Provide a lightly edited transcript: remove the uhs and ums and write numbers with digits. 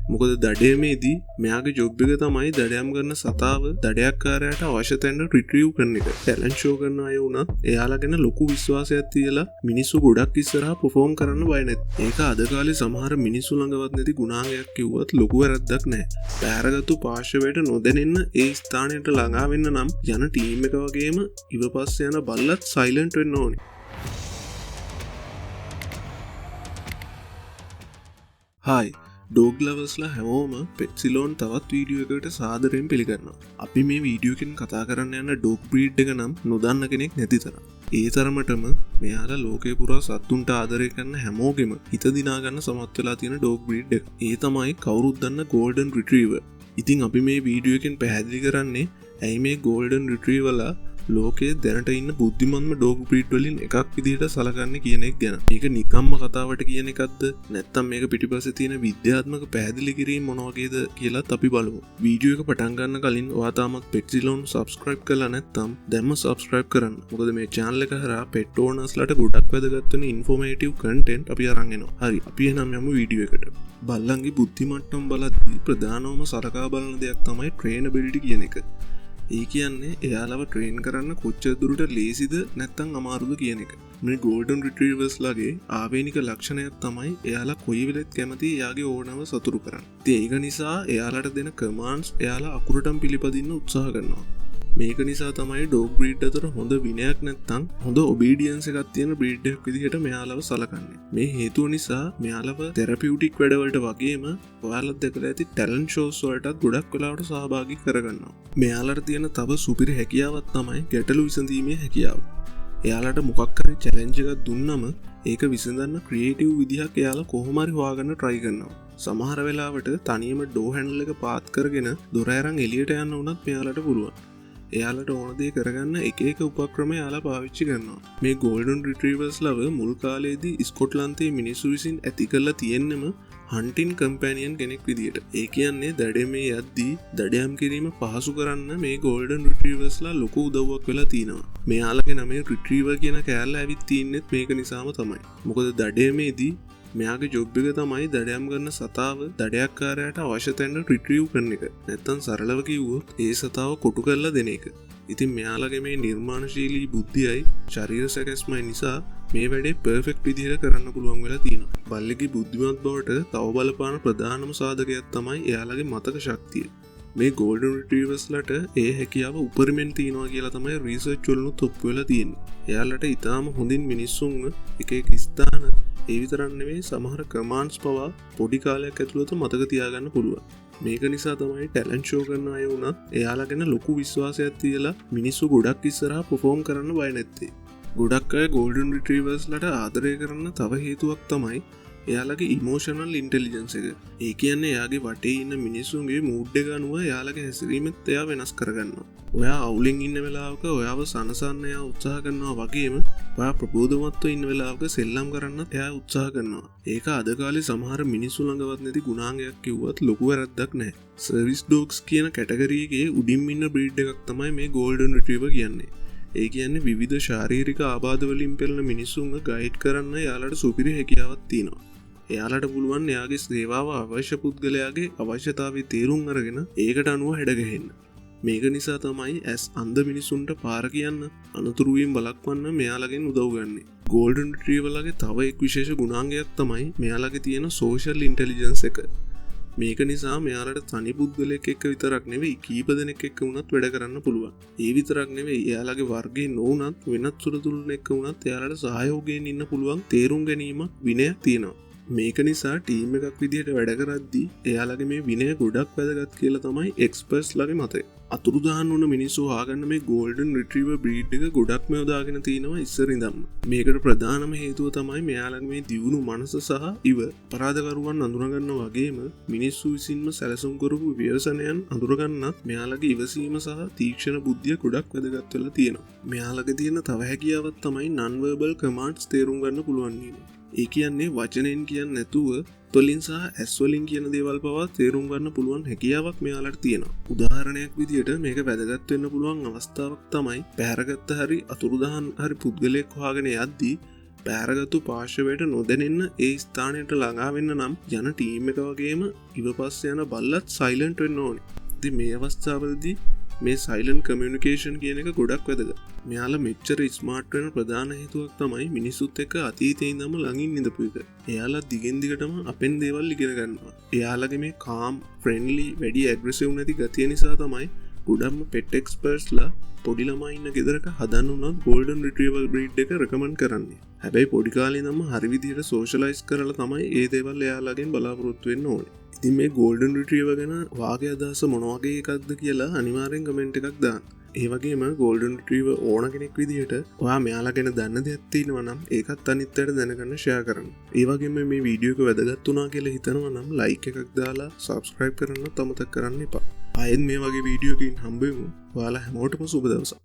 මොකද දඩයමේදී මෙයාගේ ජොබ් එක තමයි දඩයම් කරන සතාව දඩයක්කාරයට අවශ්‍ය තැනට රිට්‍රීව් කරන එක. ටැලන්ට් ෂෝ කරන අය වුණත් එයාලා ගැන ලොකු විශ්වාසයක් තියලා මිනිස්සු ගොඩක් ඉස්සරහා පර්ෆෝම් කරන්න බය නැති. ඒක අද කාලේ සමහර මිනිස්සු ළඟවත් නැති ගුණාංගයක් කිව්වත් ලොකු වැරද්දක් නැහැ. බෑරගත්තු පාර්ශවයට නොදැනෙන්න ඒ ස්ථානයට ළඟා වෙන්න නම් යන ටීම් එක වගේම ඉවපස්ස යන බල්ලත් සයිලන්ට් වෙන්න ඕනේ. හායි ඩෝග් ලවර්ස්ලා හැමෝම පෙට්සිලෝන් තවත් වීඩියෝ එකට සාදරයෙන් පිළිගන්නවා. අපි මේ වීඩියෝ එකෙන් කතා කරන්න යන ඩොග් බ්‍රීඩ් එක නම් නොදන්න කෙනෙක් නැති තරම්. ඒ තරමටම මෙයාලා ලෝකේ පුරා සත්තුන්ට ආදරය කරන හැමෝගෙම හිත දිනා ගන්න සමත් වෙලා තියෙන ඩොග් බ්‍රීඩ් එක. ඒ තමයි කවුරුත් දන්න ගෝල්ඩන් රිට්‍රීවර්. ඉතින් අපි මේ වීඩියෝ එකෙන් පැහැදිලි කරන්නේ ඇයි මේ ගෝල්ඩන් රිට්‍රීවර්ලා ලෝකේ දැනට ඉන්න බුද්ධිමත්ම ඩොග් බ්‍රීඩ් වලින් එකක් විදිහට සලකන්නේ කියන එක ගැන. මේක නිකම්ම කතාවට කියන එකක්ද නැත්නම් මේක පිටිපස්සේ තියෙන විද්‍යාත්මක පැහැදිලි කිරීම මොන වගේද කියලාත් අපි බලමු. වීඩියෝ එක පටන් ගන්න කලින් ඔයා තාමත් පෙට්සිලෝන් සබ්ස්ක්‍රයිබ් කරලා නැත්නම් දැන්ම සබ්ස්ක්‍රයිබ් කරන්න. මොකද මේ channel එක හරහා පෙට් ඕනර්ස්ලාට ගොඩක් වැදගත් වෙන ඉන්ෆෝමේටිව් කන්ටෙන්ට් අපි අරන් එනවා. හරි අපි එහෙනම් යමු වීඩියෝ එකට. බල්ලන්ගේ බුද්ධි මට්ටම බලද්දී ප්‍රධානවම සලකා බලන දෙයක් තමයි ට්‍රේනබිලිටි කියන එක. ඒ කියන්නේ එයාලව ට්‍රේන් කරන්න කොච්චර දුරට ලේසිද නැත්නම් අමාරුද කියන එක. මේ ගෝල්ඩන් රිට්‍රීවර්ස් ලගේ ආවේනික ලක්ෂණයක් තමයි එයාලා කොයි වෙලෙත් කැමති එයාගේ ඕනව සතුරු කරන්න. ඉතින් ඒක නිසා එයාලට දෙන කමාන්ඩ්ස් එයාලා අකුරටම පිළිපදින්න උත්සාහ කරනවා. මේක නිසා තමයි ඩොග් බ්‍රීඩ් අතර හොඳ විනයක් නැත්නම් හොඳ ඔබීඩියන්ස් එකක් තියෙන බ්‍රීඩ් එකක් විදිහට මෙයාලව සලකන්නේ. මේ හේතුව නිසා මෙයාලව තෙරපියුටික් වැඩවලට වගේම ඔයාලත් දැකලා ඇති ටැලන්ට් ෂෝස් වලටත් ගොඩක් වෙලාවට සහභාගී කරගන්නවා. මෙයාලට තියෙන තව සුපිරි හැකියාවක් තමයි ගැටලු විසඳීමේ හැකියාව. එයාලට මොකක් හරි චැලෙන්ජ් එකක් දුන්නම ඒක විසඳන්න ක්‍රියේටිව් විදිහක් එයාලා කොහොම හරි හොයාගන්න try කරනවා. සමහර වෙලාවට තනියම ඩෝ හැන්ඩල් එක පාත් කරගෙන දොර අරන් එළියට යන්න උනත් මෙයාලට පුළුවන්. එයාලට ඕන දේ කරගන්න එක එක උපක්‍රම එයාලා පාවිච්චි කරනවා. මේ ගෝල්ඩන් රිට්‍රීවර්ස් ලව මුල් කාලේදී ස්කොට්ලන්තයේ මිනිස්සු විසින් ඇති කරලා තියෙන්නම හන්ටින් කම්පැනියන් කෙනෙක් විදියට. ඒ කියන්නේ දඩයමේ යද්දී දඩයම් කිරීම පහසු කරන්න මේ ගෝල්ඩන් රිට්‍රීවර්ස්ලා ලොකු උදව්වක් වෙලා තියෙනවා. මෙයාලගේ නම රිට්‍රීවර් කියන කෑල්ල ඇවිත් තින්නෙත් මේක නිසාම තමයි. මොකද දඩයමේදී මෙයාගේ ජොබ් එක තමයි දඩයම් කරන සතාව දඩයක්කාරයට අවශ්‍ය තැනට රිට්‍රීව් කරන එක. නැත්තම් සරලව කිව්වොත් ඒ සතාව කොටු කරලා දෙන එක. ඉතින් මෙයාලගේ මේ නිර්මාණශීලී බුද්ධියයි ශරීර සැකැස්මයි නිසා මේ වැඩේ පර්ෆෙක්ට් විදිහට කරන්න පුළුවන් වෙලා තියෙනවා. බල්ලෙක්ගේ බුද්ධිමත් බවට තව බලපාන ප්‍රධානම සාධකයක් තමයි එයාලගේ මතක ශක්තිය. මේ ගෝල්ඩන් රිට්‍රීවර්ස්ලට ඒ හැකියාව උපරිමෙන් තියෙනවා කියලා තමයි රිසර්ච් වලිනුත් ඔප්පු වෙලා තියෙන්නේ. එයාලට ඊටාම හොඳින් මිනිස්සුන්ව එක එක ස්ථාන ඒ විතරක් නෙවෙයි සමහර කමාන්ඩ්ස් පවා පොඩි කාලයක් ඇතුළත මතක තියාගන්න පුළුවන්. මේක නිසා තමයි ටැලන්ට් ෂෝ කරන අය වුණත් එයාලා ගැන ලොකු විශ්වාසයක් තියලා මිනිස්සු ගොඩක් ඉස්සරහා පර්ෆෝම් කරන්න බය නැත්තේ. ගොඩක් අය ගෝල්ඩන් රිට්‍රීවර්ස්ලට ආදරය කරන්න තව හේතුවක් තමයි එයාලගේ ඉමෝෂනල් ඉන්ටෙලිජන්ස් එක. ඒ කියන්නේ එයාගේ වටේ ඉන්න මිනිස්සුන්ගේ මූඩ් එක අනුව එයාලගේ හැසිරීමත් එයා වෙනස් කරගන්නවා. ඔයා අවුලෙන් ඉන්න වෙලාවක ඔයාව සනසන්න එයා උත්සාහ කරනවා වගේම ඔයා ප්‍රබෝධමත්ව ඉන්න වෙලාවක සෙල්ලම් කරන්නත් එයා උත්සාහ කරනවා. ඒක අද කාලේ සමහර මිනිස්සු ළඟවත් නැති ගුණාංගයක් කිව්වත් ලොකු වැරද්දක් නැහැ. සර්විස් ඩොග්ස් කියන කැටගරි එකේ උඩින් ඉන්න බ්‍රීඩ් එකක් තමයි මේ ගෝල්ඩන් රිට්‍රීවර් කියන්නේ. ඒ කියන්නේ විවිධ ශාරීරික ආබාධ වලින් පෙළෙන මිනිස්සුන්ව ගයිඩ් කරන්න එයාලට සුපිරි හැකියාවක් තියෙනවා. එයාලට පුළුවන් එයාගේ සේවාව අවශ්‍ය පුද්ගලයාගේ අවශ්‍යතාවය තේරුම් අරගෙන ඒකට අනුව හැඩගැහෙන්න. මේක නිසා තමයි ඇස් අන්ධ මිනිසුන්ට පාර කියන්න අනතුරුවීම් බලක්වන්න මෙයාලගෙන් උදව් ගන්නේ. ගෝල්ඩන් රිට්‍රීවර්ලගේ තව එක් විශේෂ ගුණාංගයක් තමයි මෙයාලගේ තියෙන සෝෂල් ඉන්ටෙලිජන්ස් එක. මේක නිසා මෙයාලට තනි පුද්ගලයෙක් එක්ක විතරක් නෙවෙයි කීප දෙනෙක් එක්ක වුණත් වැඩ කරන්න පුළුවන්. ඒ විතරක් නෙවෙයි එයාලගේ වර්ගයේ නොවුනත් වෙනත් සුරතුරුන් එක්ක වුණත් එයාලට සහයෝගයෙන් ඉන්න පුළුවන් තේරුම් ගැනීමක් විනයක් තියෙනවා. මේක නිසා ටීම් එකක් විදිහට වැඩ කරද්දී එයාලගේ මේ විනය ගොඩක් වැදගත් කියලා තමයි එක්ස්පර්ට්ස් ලගේ මතය. අතුරුදහන් වුණ මිනිස්සු හොයාගන්න මේ ගෝල්ඩන් රිට්‍රීවර් බ්‍රීඩ් එක ගොඩක්ම යොදාගෙන තිනවා ඉස්සර ඉඳන්ම. මේකට ප්‍රධානම හේතුව තමයි මෙයාලගේ මේ දියුණු මනස සහ ඉව අපරාධකරුවන් අඳුරගන්න වගේම මිනිස්සු විසින්ම සැලසුම් කරපු ව්‍යසනයන් අඳුරගන්නත් මෙයාලගේ ඉවසීම සහ තීක්ෂණ බුද්ධිය ගොඩක් වැදගත් වෙලා තියෙනවා. මෙයාලගේ තියෙන තව හැකියාවක් තමයි නන් වර්බල් කමාන්ඩ්ස් තේරුම් ගන්න පුළුවන් වීම. ඒ කියන්නේ වචනෙන් කියන්න නැතුව තොලින් සහ ඇස් වලින් කියන දේවල් පවා තේරුම් ගන්න පුළුවන් හැකියාවක් මෙයාලට තියෙනවා. උදාහරණයක් විදියට මේක වැදගත් වෙන්න පුළුවන් අවස්ථාවක් තමයි පැහැරගත්ත හරි අතුරුදහන් හරි පුද්ගලයෙක් හොයාගෙන යද්දී බෑරගත්තු පාර්ශවයට නොදැනෙන්න ඒ ස්ථානයට ළඟාවෙන්න නම් යන ටීම් එක වගේම ඉව පස්ස යන බල්ලත් සයිලන්ට් වෙන්න ඕනි. ති මේ අවස්ථාවලදී මේ සයිලන් කමියනිකේෂන් කියන එක ගොඩක් වැදග. මෙයාලා මෙච්චර ස්මාර්ට් වෙන ප්‍රධාන හේතුවක් තමයි මිනිස්සුත් එක්ක අතීතයේ ඉඳන්ම ළඟින් ඉඳපු එක. එයාලා දිගින් දිගටම අපෙන් දේවල් ඉගෙන ගන්නවා. එයාලගේ මේ කාම්, ෆ්‍රෙන්ඩ්ලි, වැඩි ඇග්‍රෙසිව් නැති ගතිය නිසා තමයි ගොඩක්ම පෙට් එක්ස්පර්ට්ස්ලා පොඩි ළමයි ඉන්න ගෙදරක හදන්න උනත් ගෝල්ඩන් රිට්‍රීවර් බ්‍රීඩ් එක රෙකමන්ඩ් කරන්නේ. හැබැයි පොඩි කාලේ ඉඳන්ම හරි විදිහට සෝෂලයිස් කරලා තමයි ඒ දේවල් එයාලගෙන් බලාපොරොත්තු වෙන්න ඕනේ. ඉතින් මේ ගෝල්ඩන් රිට්‍රීවර් ගැන වාගේ අදහස මොන වගේ එකක්ද කියලා අනිවාර්යෙන් කමෙන්ට් එකක් දාන්න. ඒ වගේම ගෝල්ඩන් රිට්‍රීවර් ඕන කෙනෙක් විදිහට ඔයා මෙයාලා ගැන දන්න දෙයක් තියෙනවා නම් ඒකත් අනිත් අයට දැනගන්න ෂෙයා කරන්න. ඒ වගේම මේ වීඩියෝ එක වැදගත් වුණා කියලා හිතනවා නම් ලයික් එකක් දාලා සබ්ස්ක්‍රයිබ් කරන්නත් අමතක කරන්න එපා. ආයෙත් මේ වගේ වීඩියෝ එකකින් හම්බෙමු. ඔයාලා හැමෝටම සුබ දවසක්.